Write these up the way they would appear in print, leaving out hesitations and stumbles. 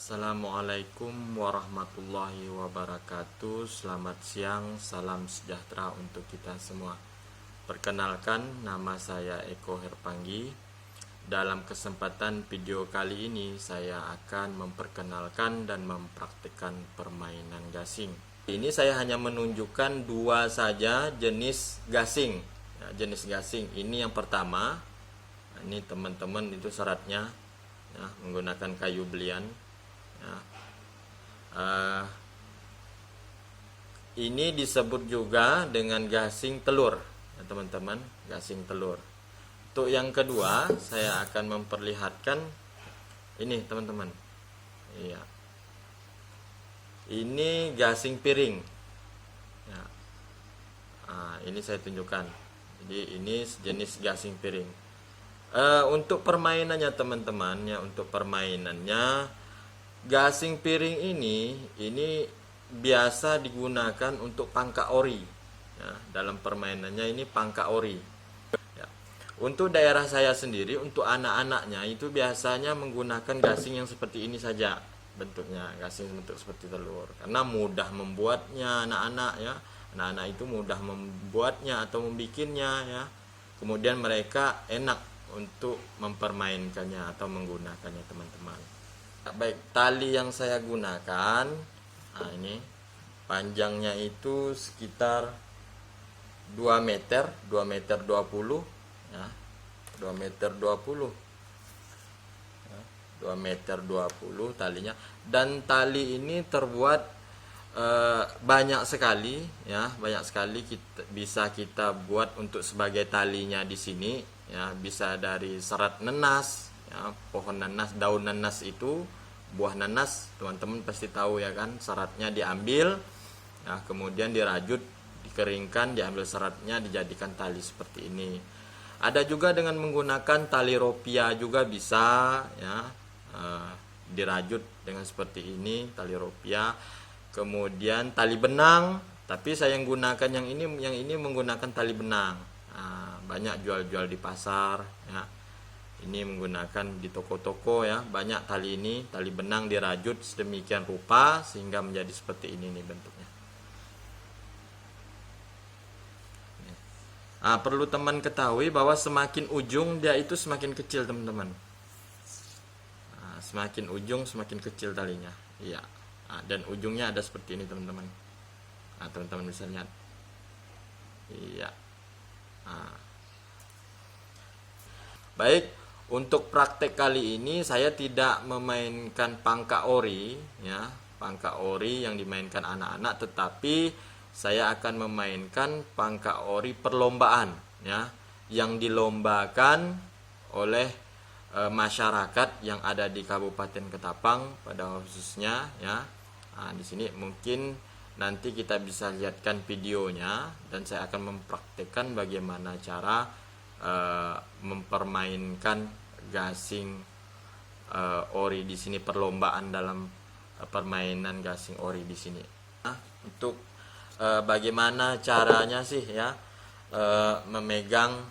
Assalamualaikum warahmatullahi wabarakatuh. Selamat siang, salam sejahtera untuk kita semua. Perkenalkan, nama saya Eko Herpanggi. Dalam kesempatan video kali ini saya akan memperkenalkan dan mempraktikkan permainan gasing. Ini saya hanya menunjukkan dua saja jenis gasing. Jenis gasing ini yang pertama. Ini teman-teman itu syaratnya menggunakan kayu belian. Ini disebut juga dengan gasing telur, teman-teman, gasing telur. Untuk yang kedua, saya akan memperlihatkan ini, teman-teman. Iya. Ini gasing piring. Ini saya tunjukkan. Jadi ini jenis gasing piring. Untuk permainannya, teman-teman, untuk permainannya gasing piring ini biasa digunakan untuk pangka ori. Dalam permainannya ini pangka ori. Untuk daerah saya sendiri, untuk anak-anaknya itu biasanya menggunakan gasing yang seperti ini saja bentuknya, gasing bentuk seperti telur, karena mudah membuatnya anak-anak Anak-anak itu mudah membuatnya atau membikinnya Kemudian mereka enak untuk mempermainkannya atau menggunakannya, teman-teman. Baik, tali yang saya gunakan, ini panjangnya itu sekitar 2 meter 20 2 meter 20 2 meter 20 talinya, dan tali ini terbuat banyak sekali bisa kita buat untuk sebagai talinya di sini bisa dari serat nanas, pohon nanas, daun nanas itu, buah nanas, teman-teman pasti tahu kan, seratnya diambil, kemudian dirajut, dikeringkan, diambil seratnya, dijadikan tali seperti ini. Ada juga dengan menggunakan tali ropia juga bisa, dirajut dengan seperti ini, tali ropia. Kemudian tali benang, tapi saya yang gunakan yang ini menggunakan tali benang. Banyak jual-jual di pasar, Ini menggunakan di toko-toko, banyak tali ini, tali benang dirajut sedemikian rupa sehingga menjadi seperti ini nih bentuknya. Perlu teman ketahui bahwa semakin ujung dia itu semakin kecil, teman-teman. Semakin ujung semakin kecil talinya, dan ujungnya ada seperti ini, teman-teman. Teman-teman bisa lihat. Baik, untuk praktek kali ini saya tidak memainkan pangka ori, pangka ori yang dimainkan anak-anak, tetapi saya akan memainkan pangka ori perlombaan, yang dilombakan oleh masyarakat yang ada di Kabupaten Ketapang pada khususnya, di sini mungkin nanti kita bisa lihatkan videonya, dan saya akan mempraktekkan bagaimana cara mempermainkan gasing ori di sini, perlombaan dalam permainan gasing ori di sini. Untuk bagaimana caranya sih memegang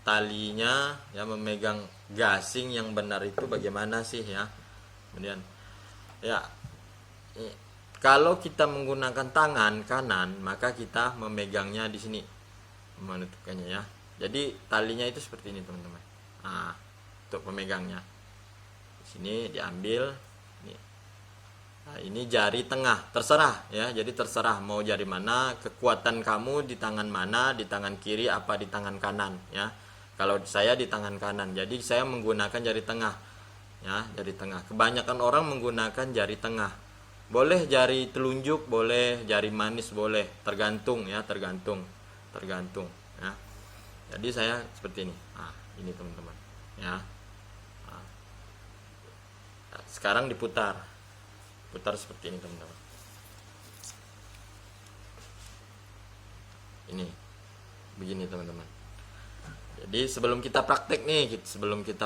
talinya, memegang gasing yang benar itu bagaimana sih Kemudian kalau kita menggunakan tangan kanan, maka kita memegangnya di sini, menutupkannya Jadi talinya itu seperti ini, teman-teman. Untuk pemegangnya di sini diambil ini. Ini jari tengah, terserah Jadi terserah mau jari mana, kekuatan kamu di tangan mana, di tangan kiri apa di tangan kanan Kalau saya di tangan kanan, jadi saya menggunakan jari tengah jari tengah. Kebanyakan orang menggunakan jari tengah. Boleh jari telunjuk, boleh jari manis, boleh, tergantung tergantung. Jadi saya seperti ini. Ini, teman-teman. Sekarang diputar. Putar seperti ini, teman-teman. Ini. Begini, teman-teman. Jadi sebelum kita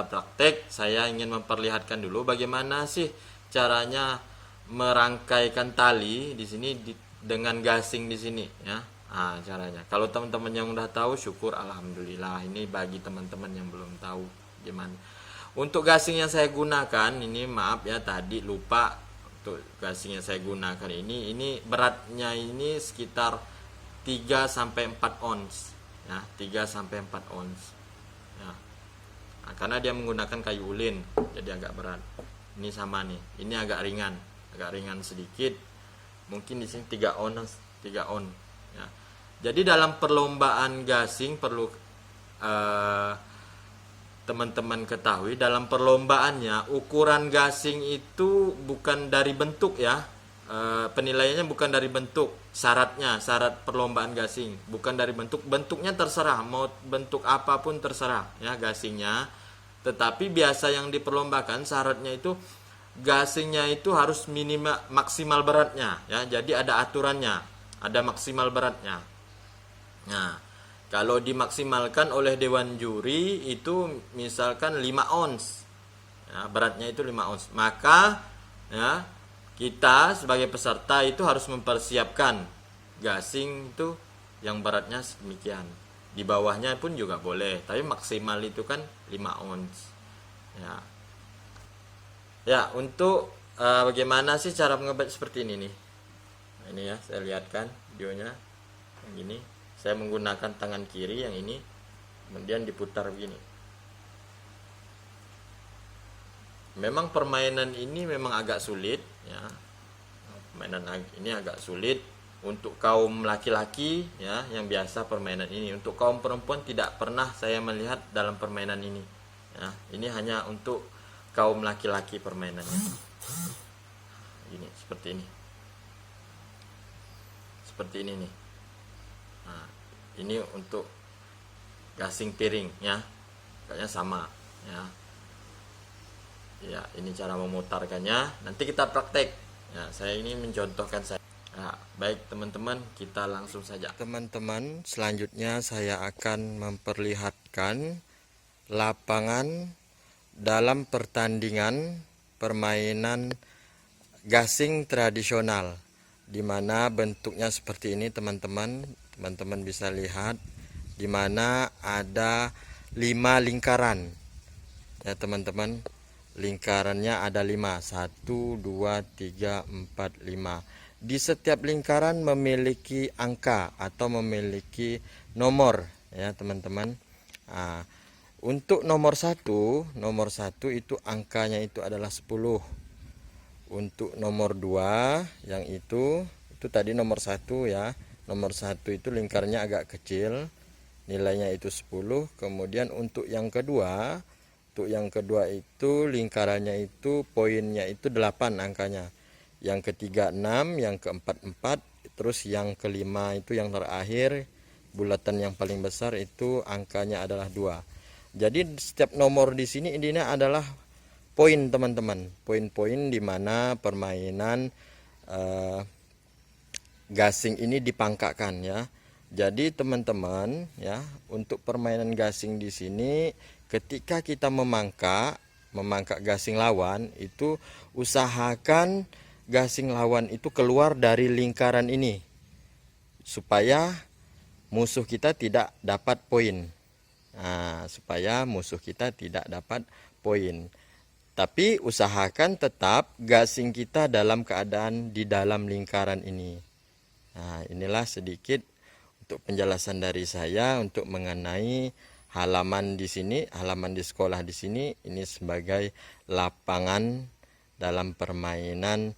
praktek, saya ingin memperlihatkan dulu bagaimana sih caranya merangkaikan tali di sini dengan gasing di sini caranya. Kalau teman-teman yang udah tahu, syukur, alhamdulillah. Ini bagi teman-teman yang belum tahu gimana. Untuk gasing yang saya gunakan ini, maaf ya tadi lupa, untuk gasing yang saya gunakan ini beratnya ini sekitar 3 sampai 4 ons ya, 3 sampai 4 ons ya. Nah, karena dia menggunakan kayu ulin jadi agak berat. Ini sama nih, ini agak ringan sedikit, mungkin di sini 3 on, 3 on ya. Jadi dalam perlombaan gasing perlu teman-teman ketahui, dalam perlombaannya ukuran gasing itu bukan dari bentuk ya. Penilaiannya bukan dari bentuk, syarat perlombaan gasing bukan dari bentuknya terserah, mau bentuk apapun terserah ya gasingnya. Tetapi biasa yang diperlombakan syaratnya itu gasingnya itu harus maksimal beratnya ya. Jadi ada aturannya, ada maksimal beratnya. Nah, kalau dimaksimalkan oleh dewan juri itu misalkan 5 ons ya, beratnya itu 5 ons, maka ya kita sebagai peserta itu harus mempersiapkan gasing itu yang beratnya sedemikian. Di bawahnya pun juga boleh, tapi maksimal itu kan 5 ons ya. Ya, untuk bagaimana sih cara mengebet seperti ini nih. Nah, ini ya, saya lihatkan videonya yang gini. Saya menggunakan tangan kiri yang ini, kemudian diputar begini. Memang permainan ini memang agak sulit ya. Permainan ini agak sulit untuk kaum laki-laki ya yang biasa permainan ini. Untuk kaum perempuan tidak pernah saya melihat dalam permainan ini. Ya, ini hanya untuk kaum laki-laki permainannya. Ini seperti ini. Seperti ini nih. Nah, ini untuk gasing piring ya, kayaknya sama ya. Ya, ini cara memutarkannya. Nanti kita praktek. Ya, saya ini mencontohkan saya. Nah, baik teman-teman, kita langsung saja. Teman-teman, selanjutnya saya akan memperlihatkan lapangan dalam pertandingan permainan gasing tradisional, di mana bentuknya seperti ini teman-teman. Teman-teman bisa lihat di mana ada 5 lingkaran ya teman-teman. Lingkarannya ada 5, 1, 2, 3, 4, 5. Di setiap lingkaran memiliki angka atau memiliki nomor ya teman-teman. Nah, untuk nomor 1 itu angkanya itu adalah 10. Untuk nomor 2 yang itu tadi nomor 1 ya. Nomor 1 itu lingkarnya agak kecil, nilainya itu 10. Kemudian untuk yang kedua itu lingkarannya itu poinnya itu 8 angkanya. Yang ketiga 6, yang keempat 4, terus yang kelima itu yang terakhir bulatan yang paling besar itu angkanya adalah 2. Jadi setiap nomor di sini intinya adalah poin teman-teman. Poin-poin di mana permainan gasing ini dipangkakkan ya. Jadi teman-teman ya, untuk permainan gasing di sini ketika kita memangkak gasing lawan itu usahakan gasing lawan itu keluar dari lingkaran ini supaya musuh kita tidak dapat poin. Nah, supaya musuh kita tidak dapat poin. Tapi usahakan tetap gasing kita dalam keadaan di dalam lingkaran ini. Nah, inilah sedikit untuk penjelasan dari saya untuk mengenai halaman di sini, halaman di sekolah di sini. Ini sebagai lapangan dalam permainan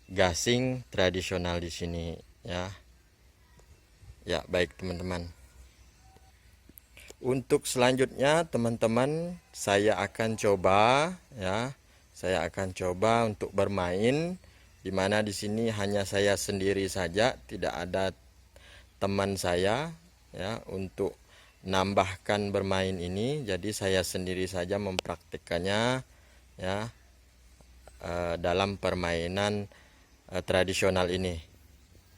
gasing tradisional di sini ya. Ya, baik teman-teman. Untuk selanjutnya teman-teman saya akan coba ya. Saya akan coba untuk bermain, di mana di sini hanya saya sendiri saja, tidak ada teman saya ya untuk nambahkan bermain ini. Jadi saya sendiri saja mempraktikkannya ya dalam permainan tradisional ini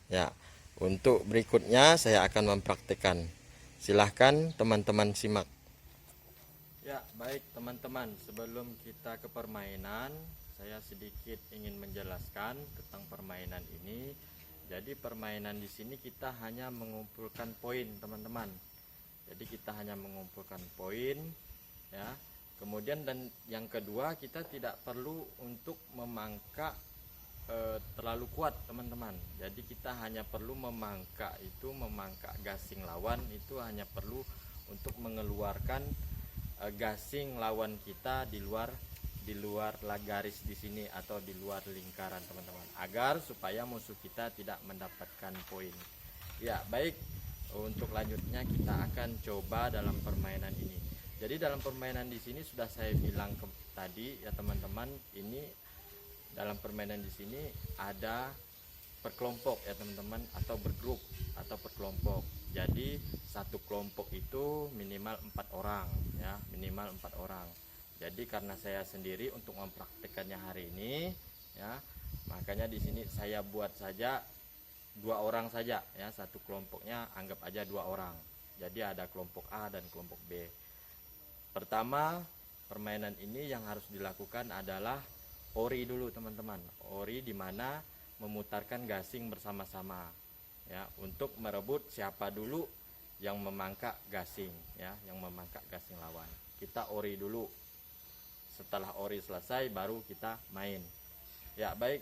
ya. Untuk berikutnya saya akan mempraktikkan. Silahkan teman-teman simak. Ya, baik teman-teman, sebelum kita ke permainan, saya sedikit ingin menjelaskan tentang permainan ini. Jadi permainan di sini kita hanya mengumpulkan poin, teman-teman. Jadi kita hanya mengumpulkan poin ya. Kemudian dan yang kedua, kita tidak perlu untuk memangka terlalu kuat teman-teman. Jadi kita hanya perlu memangka gasing lawan itu hanya perlu untuk mengeluarkan gasing lawan kita di luar garis di sini atau di luar lingkaran teman-teman, agar supaya musuh kita tidak mendapatkan poin. Ya baik, untuk lanjutnya kita akan coba dalam permainan ini. Jadi dalam permainan di sini sudah saya bilang tadi ya teman-teman, ini dalam permainan di sini ada perkelompok ya teman-teman, atau bergrup atau perkelompok. Jadi satu kelompok itu minimal 4 orang ya, minimal 4 orang. Jadi karena saya sendiri untuk mempraktekannya hari ini ya, makanya di sini saya buat saja 2 orang saja ya, satu kelompoknya anggap aja 2 orang. Jadi ada kelompok A dan kelompok B. Pertama, permainan ini yang harus dilakukan adalah ori dulu teman-teman. Ori dimana memutarkan gasing bersama-sama ya, untuk merebut siapa dulu yang memangkak gasing ya, yang memangkak gasing lawan. Kita ori dulu. Setelah ori selesai baru kita main. Ya baik.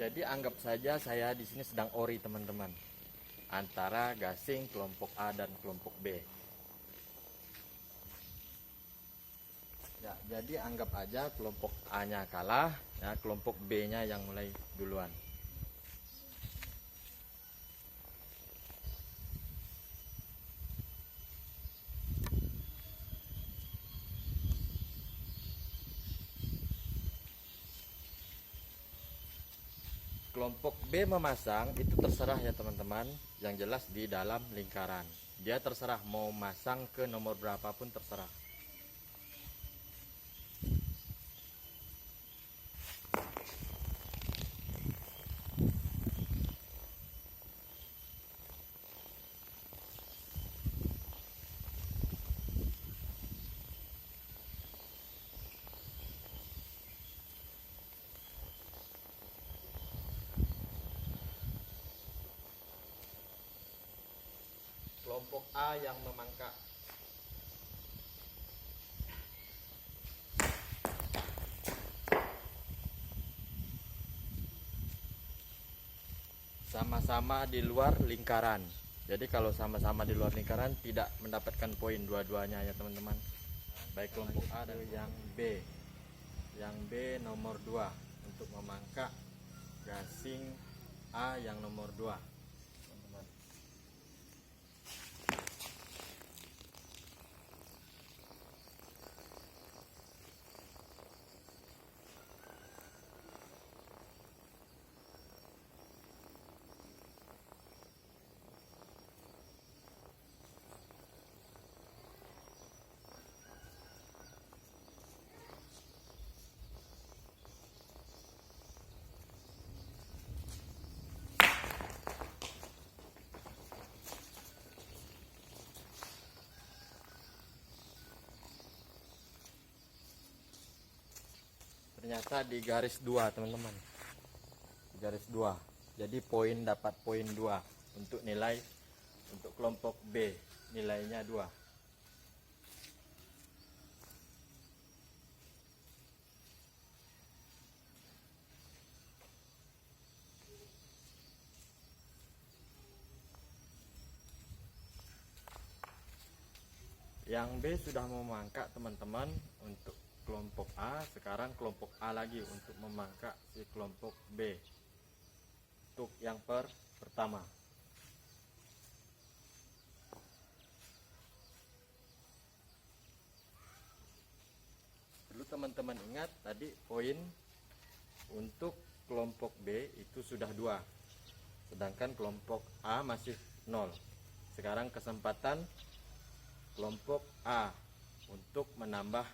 Jadi anggap saja saya di sini sedang ori teman-teman, antara gasing kelompok A dan kelompok B. Ya, jadi anggap aja kelompok A-nya kalah, ya kelompok B-nya yang mulai duluan. Kelompok B memasang itu terserah ya teman-teman, yang jelas di dalam lingkaran. Dia terserah mau masang ke nomor berapapun terserah. Kelompok A yang memangkak. Sama-sama di luar lingkaran. Jadi kalau sama-sama di luar lingkaran tidak mendapatkan poin dua-duanya ya teman-teman. Baik kelompok A dan yang B. Yang B nomor 2 untuk memangkak gasing A yang nomor 2. Teman-teman. Ternyata di garis 2 teman-teman, di garis 2. Jadi dapat poin 2 untuk nilai untuk kelompok B, nilainya 2. Yang B sudah memangkak teman-teman untuk kelompok A. Sekarang kelompok A lagi untuk memangkak si kelompok B untuk yang pertama. Perlu teman-teman ingat tadi poin untuk kelompok B itu sudah 2, sedangkan kelompok A masih 0. Sekarang kesempatan kelompok A untuk menambah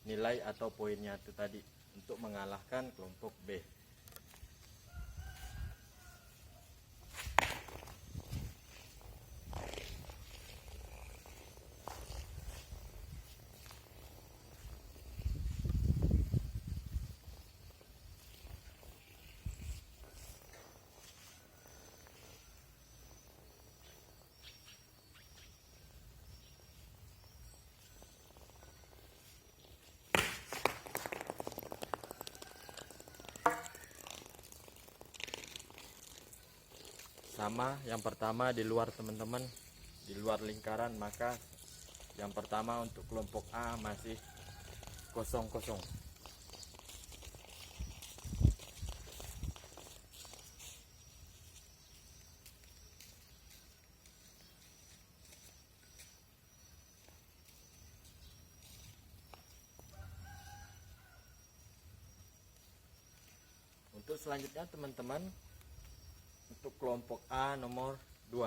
nilai atau poinnya itu tadi untuk mengalahkan kelompok B. sama. Yang pertama di luar teman-teman, di luar lingkaran, maka yang pertama untuk kelompok A masih kosong-kosong. Untuk selanjutnya teman-teman, untuk kelompok A nomor 2.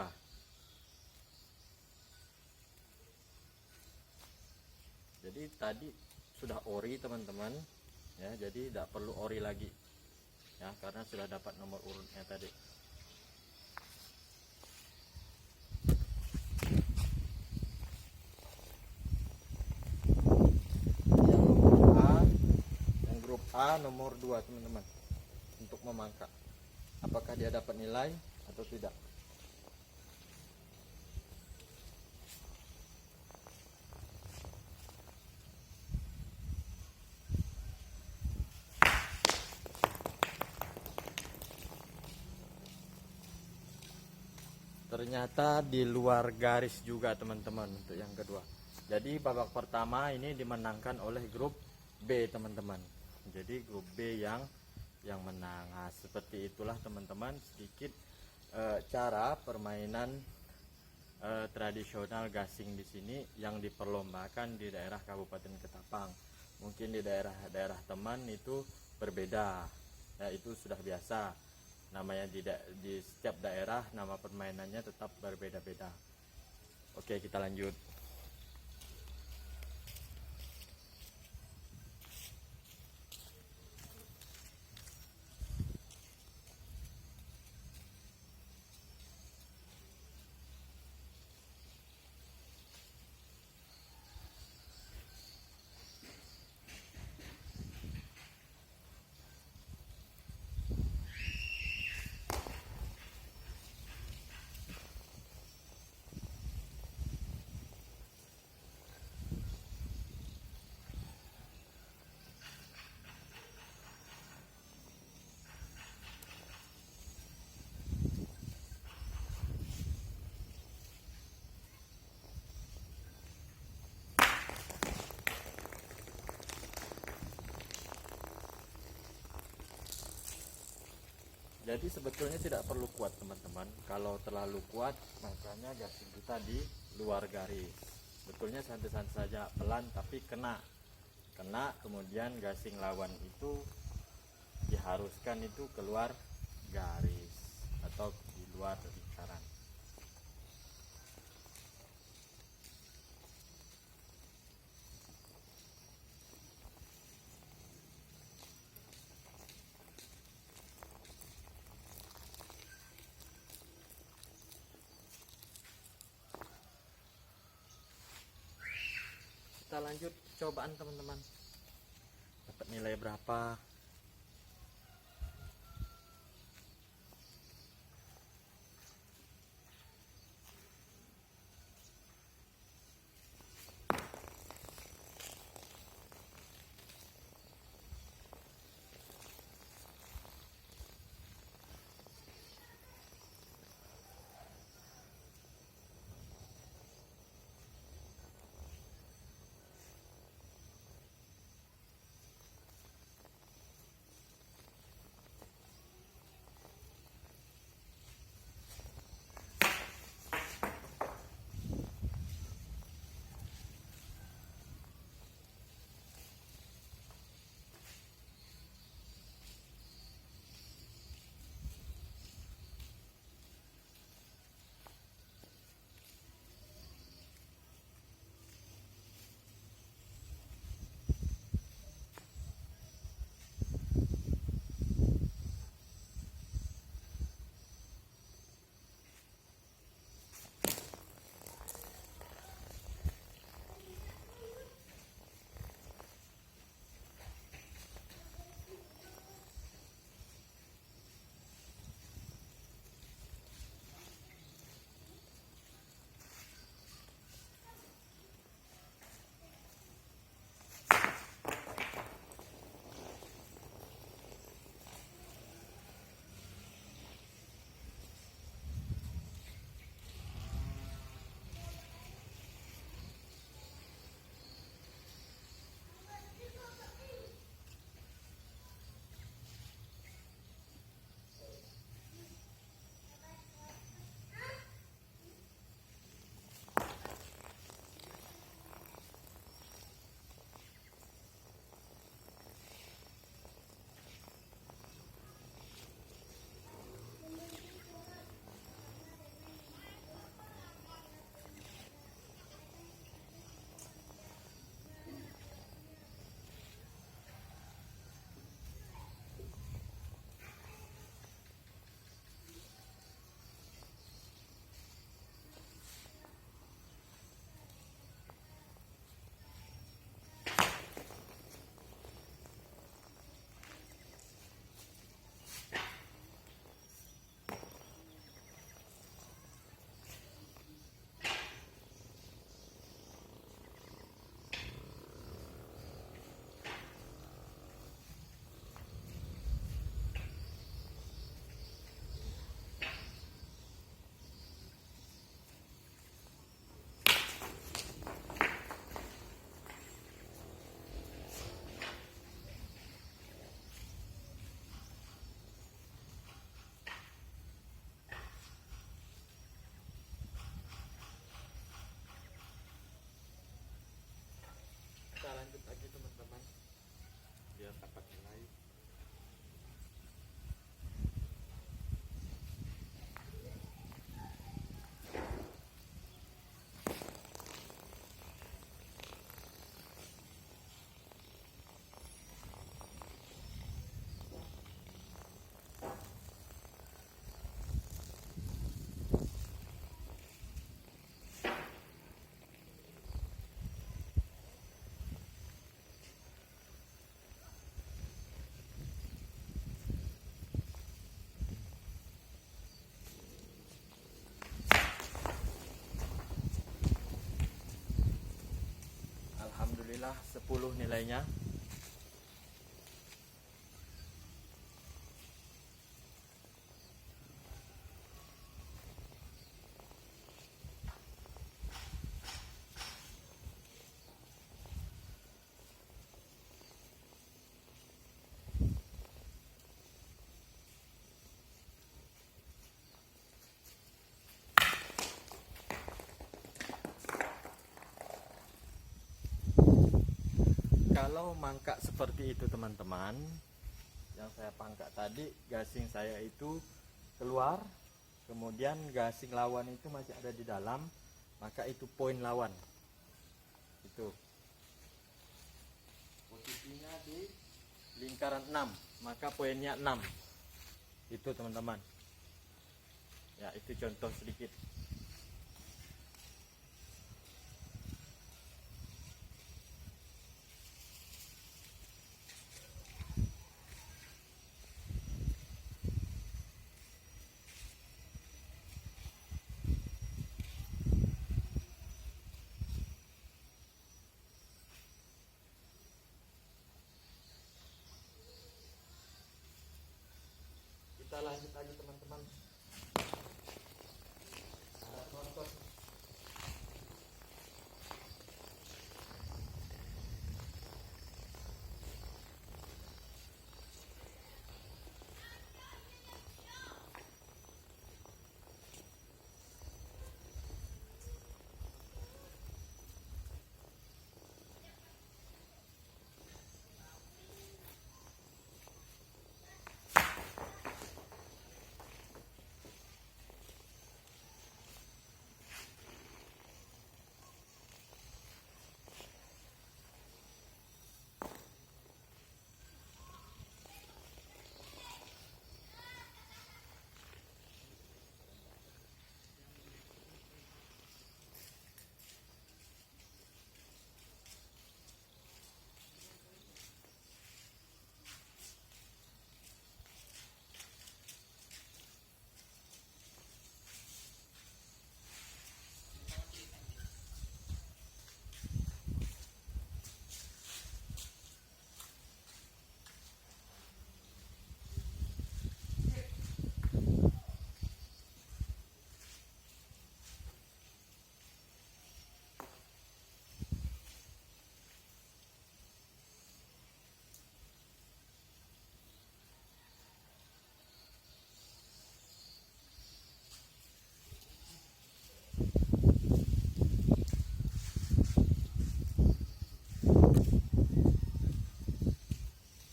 Jadi tadi sudah ori teman-teman ya, jadi tidak perlu ori lagi ya, karena sudah dapat nomor urutnya tadi. Yang grup A nomor 2 teman-teman, untuk memangka apakah dia dapat nilai atau tidak. Ternyata di luar garis juga teman-teman untuk yang kedua. Jadi babak pertama ini dimenangkan oleh grup B teman-teman. Jadi grup B yang menang. Nah, seperti itulah teman-teman sedikit cara permainan tradisional gasing di sini yang diperlombakan di daerah Kabupaten Ketapang. Mungkin di daerah teman itu berbeda. Ya, itu sudah biasa. Namanya di setiap daerah nama permainannya tetap berbeda-beda. Oke, kita lanjut. Jadi sebetulnya tidak perlu kuat teman-teman. Kalau terlalu kuat makanya gasing kita di luar garis. Sebetulnya santai-santai saja, pelan tapi kena kemudian gasing lawan itu diharuskan itu keluar garis atau di luar lingkaran. Kita lanjut cobaan teman-teman, dapat nilai berapa. 10 nilainya. Kalau mangkak seperti itu teman-teman, yang saya pangkak tadi, gasing saya itu keluar, kemudian gasing lawan itu masih ada di dalam, maka itu poin lawan. Itu posisinya di lingkaran 6, maka poinnya 6. Itu teman-teman. Ya, itu contoh sedikit. Kita lanjut lagi teman-teman. Nonton.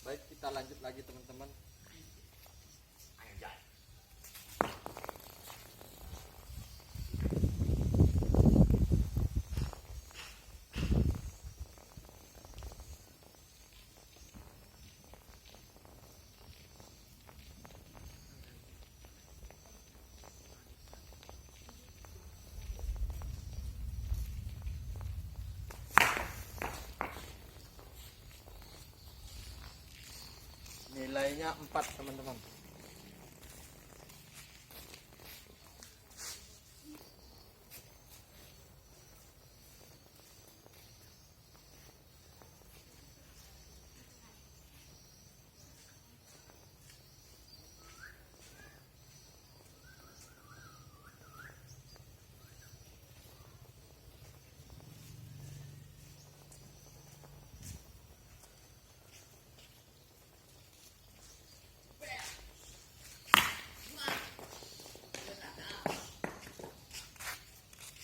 Baik, kita lanjut lagi teman-teman. Nilainya 4 teman-teman.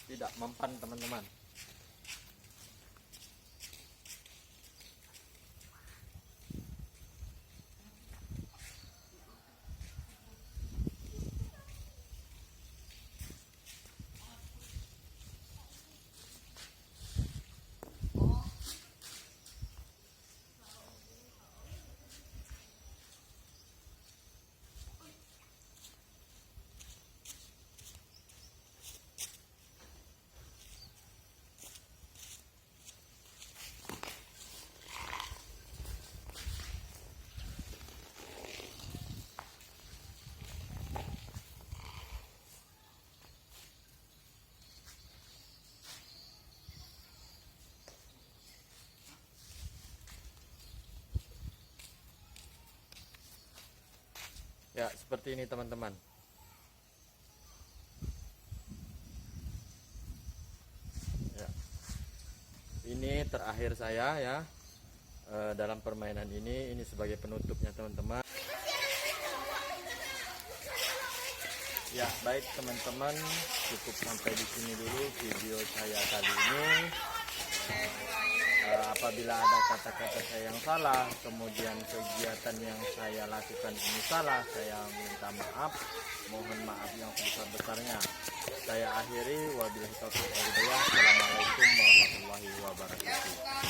Tidak mempan teman-teman. Ya, seperti ini teman-teman. Ya. Ini terakhir saya ya dalam permainan ini sebagai penutupnya teman-teman. Ya, baik teman-teman, cukup sampai di sini dulu video saya kali ini. Apabila ada kata-kata saya yang salah, kemudian kegiatan yang saya lakukan ini salah, saya minta maaf, mohon maaf yang sebesar-besarnya. Saya akhiri, wabillahi taufiq wal hidayah. Assalamualaikum warahmatullahi wabarakatuh.